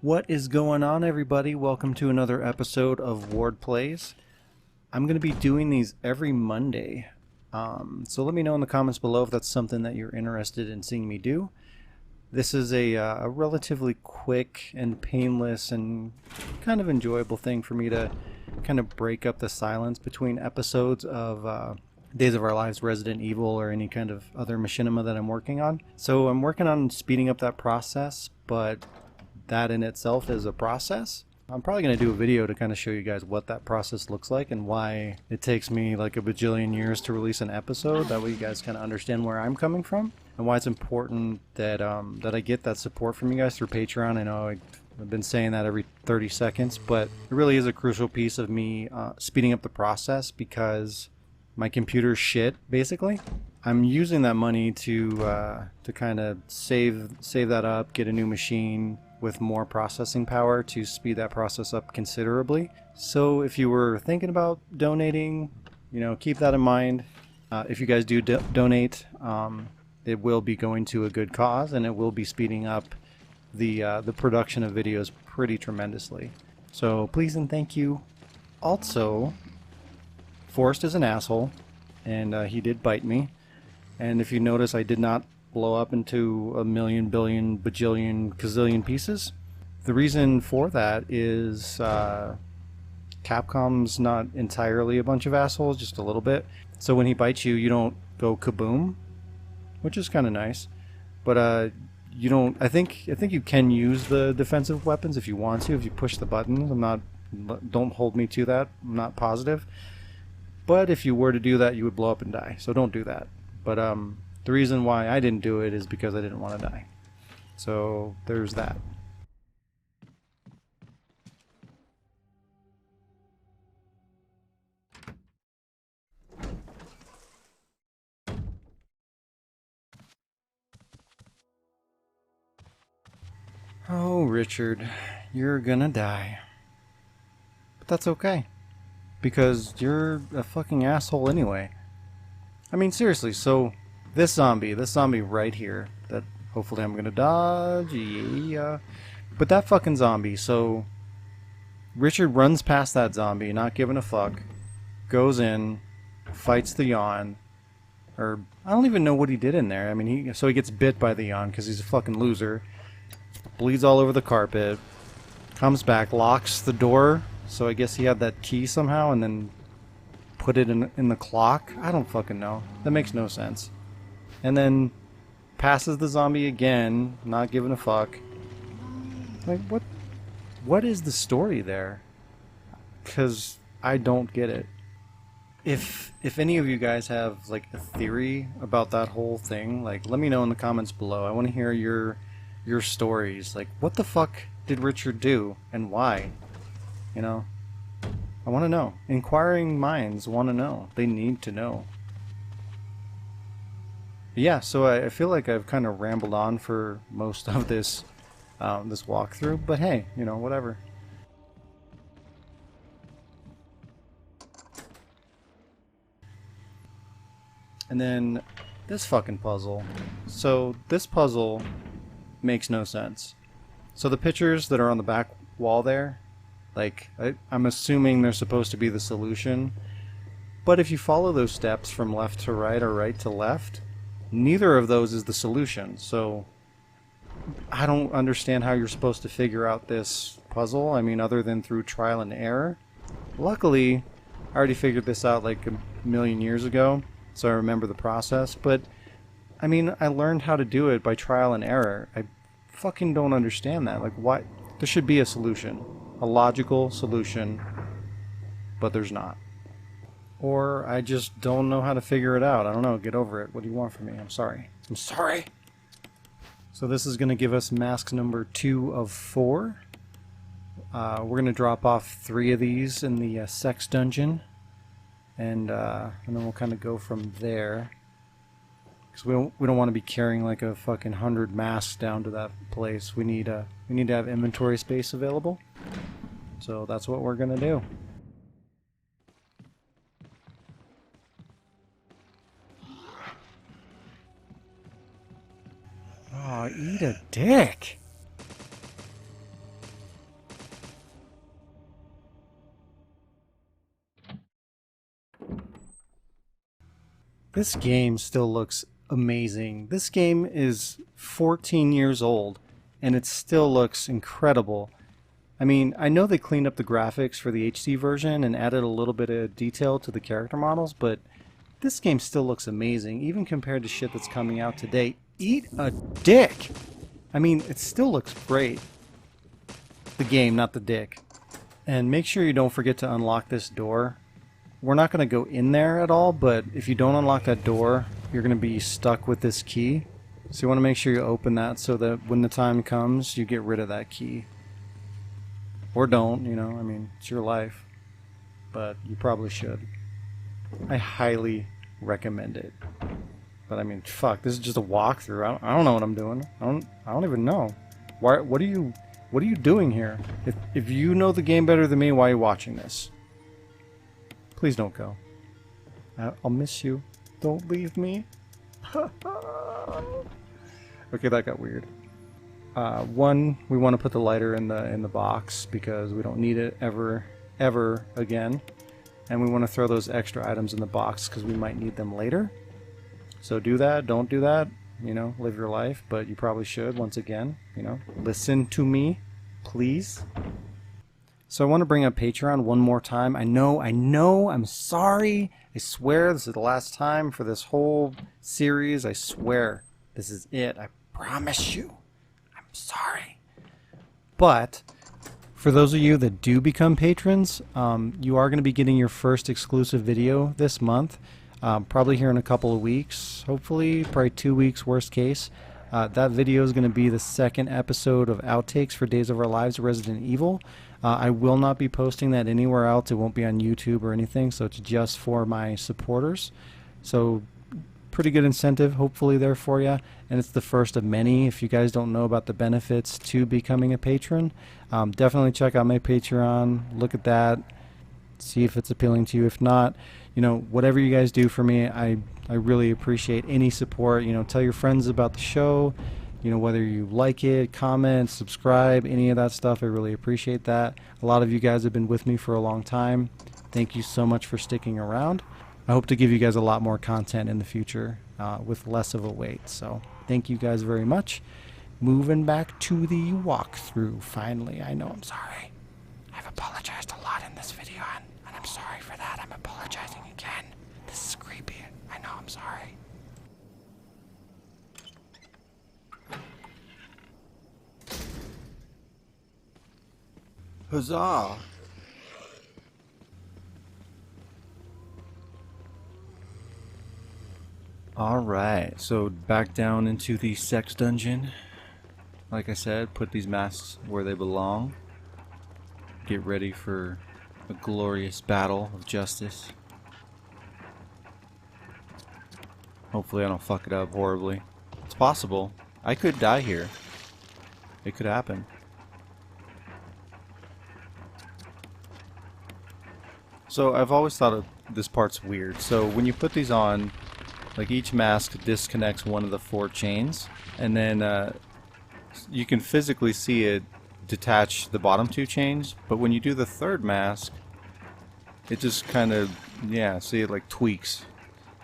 What is going on, everybody? Welcome to another episode of Ward Plays. I'm going to be doing these every Monday. So let me know in the comments below if that's something that you're interested in seeing me do. This is a relatively quick and painless and kind of enjoyable thing for me to kind of break up the silence between episodes of Days of Our Lives, Resident Evil, or any kind of other machinima that I'm working on. So I'm working on speeding up that process, but that in itself is a process. I'm probably going to do a video to kind of show you guys what that process looks like and why it takes me like a bajillion years to release an episode. That way you guys kind of understand where I'm coming from and why it's important that that I get that support from you guys through Patreon. I know I've been saying that every 30 seconds, but it really is a crucial piece of me speeding up the process because my computer's shit, basically. I'm using that money to kind of save that up, get a new machine with more processing power to speed that process up considerably. So if you were thinking about donating, you know, keep that in mind. If you guys do donate, it will be going to a good cause, and it will be speeding up the production of videos pretty tremendously. So please and thank you. Also, Forrest is an asshole, and he did bite me. And if you notice, I did not blow up into a million, billion, bajillion, gazillion pieces. The reason for that is Capcom's not entirely a bunch of assholes, just a little bit. So when he bites you, you don't go kaboom, which is kind of nice. But you don't. I think you can use the defensive weapons if you want to, if you push the buttons. Don't hold me to that. I'm not positive. But if you were to do that, you would blow up and die. So don't do that. But the reason why I didn't do it is because I didn't want to die. So there's that. Oh, Richard, you're gonna die. But that's okay. Because you're a fucking asshole anyway. I mean, seriously, so this zombie right here, that hopefully I'm gonna dodge, yeah. But that fucking zombie, so Richard runs past that zombie, not giving a fuck, goes in, fights the yawn, or I don't even know what he did in there. I mean, he gets bit by the yawn because he's a fucking loser, bleeds all over the carpet, comes back, locks the door, so I guess he had that key somehow, and then put it in the clock. I don't fucking know. That makes no sense. And then passes the zombie again, not giving a fuck. Like, what is the story there? Because I don't get it. If any of you guys have like a theory about that whole thing, like let me know in the comments below. I want to hear your stories. Like, what the fuck did Richard do and why? You know? I want to know. Inquiring minds want to know. They need to know. But yeah, so I feel like I've kind of rambled on for most of this this walkthrough, but hey, you know, whatever. And then this fucking puzzle. So this puzzle makes no sense. So the pictures that are on the back wall there, like, I'm assuming they're supposed to be the solution. But if you follow those steps from left to right or right to left, neither of those is the solution. So I don't understand how you're supposed to figure out this puzzle. I mean, other than through trial and error. Luckily, I already figured this out like a million years ago, so I remember the process. But, I mean, I learned how to do it by trial and error. I fucking don't understand that. Like, why? There should be a solution. A logical solution, but there's not. Or I just don't know how to figure it out. I don't know. Get over it. What do you want from me? I'm sorry. I'm sorry. So this is going to give us mask number 2 of 4. We're going to drop off 3 of these in the sex dungeon, and then we'll kind of go from there. Because we don't want to be carrying like a fucking 100 masks down to that place. We need to have inventory space available. So that's what we're gonna do. Oh, eat a dick. This game still looks amazing. This game is 14 years old and it still looks incredible. I mean, I know they cleaned up the graphics for the HD version and added a little bit of detail to the character models, but this game still looks amazing, even compared to shit that's coming out today. Eat a dick! I mean, it still looks great. The game, not the dick. And make sure you don't forget to unlock this door. We're not going to go in there at all, but if you don't unlock that door, you're going to be stuck with this key. So you want to make sure you open that so that when the time comes, you get rid of that key. Or don't, you know, I mean, it's your life. But you probably should. I highly recommend it. But I mean, fuck, this is just a walkthrough. I don't know what I'm doing. I don't even know. What are you doing here? If you know the game better than me, why are you watching this? Please don't go. I'll miss you. Don't leave me. Okay, that got weird. One, we want to put the lighter in the box because we don't need it ever again. And we want to throw those extra items in the box because we might need them later. So do that, don't do that, you know, live your life, but you probably should, once again, you know, listen to me, please. So I want to bring up Patreon one more time. I know, I'm sorry. I swear this is the last time for this whole series. I swear this is it. I promise you. I'm sorry. But for those of you that do become patrons, you are going to be getting your first exclusive video this month. Probably here in a couple of weeks, hopefully, probably 2 weeks, worst case. That video is going to be the second episode of Outtakes for Days of Our Lives Resident Evil. I will not be posting that anywhere else. It won't be on YouTube or anything, so it's just for my supporters. So pretty good incentive, hopefully, there for you. And it's the first of many. If you guys don't know about the benefits to becoming a patron, definitely check out my Patreon. Look at that. See if it's appealing to you. If not, you know, whatever you guys do for me, I really appreciate any support. You know, tell your friends about the show. You know, whether you like it, comment, subscribe, any of that stuff, I really appreciate that. A lot of you guys have been with me for a long time. Thank you so much for sticking around. I hope to give you guys a lot more content in the future with less of a wait. So thank you guys very much. Moving back to the walkthrough, finally. I know I'm sorry. I've apologized a lot in this video, and I'm sorry for that. I'm apologizing again. This is creepy. I know, I'm sorry. Huzzah! Alright, so back down into the sex dungeon. Like I said, put these masks where they belong. Get ready for a glorious battle of justice. Hopefully I don't fuck it up horribly. It's possible. I could die here. It could happen. So I've always thought of this part's weird. So when you put these on, like each mask disconnects one of the 4 chains, and then you can physically see it detach the bottom 2 chains, but when you do the 3rd mask, it just kind of, yeah, see, it like tweaks.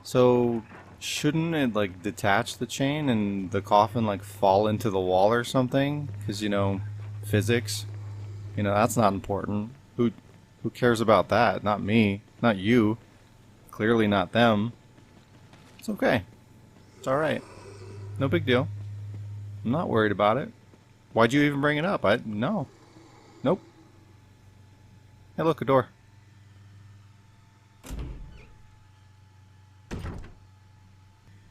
So shouldn't it like detach the chain and the coffin like fall into the wall or something? Because, you know, physics, you know, that's not important. Who cares about that? Not me. Not you. Clearly not them. It's okay. It's alright. No big deal. I'm not worried about it. Why'd you even bring it up? No. Nope. Hey, look, a door.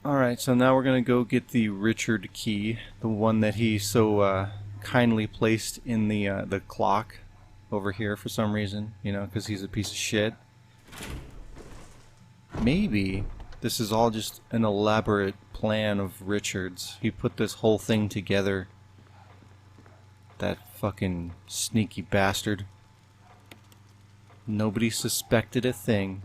Alright, so now we're gonna go get the Richard key. The one that he so kindly placed in the clock over here for some reason, you know, because he's a piece of shit. Maybe this is all just an elaborate plan of Richard's. He put this whole thing together. That fucking sneaky bastard. Nobody suspected a thing.